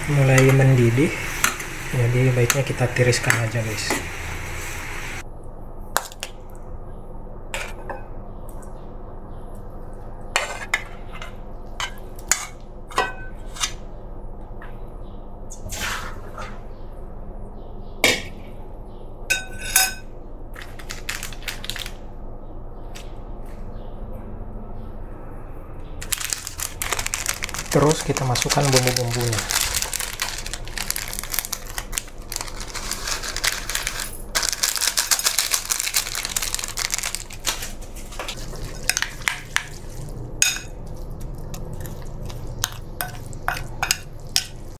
mulai mendidih, jadi baiknya kita tiriskan aja guys. Terus kita masukkan bumbu-bumbunya.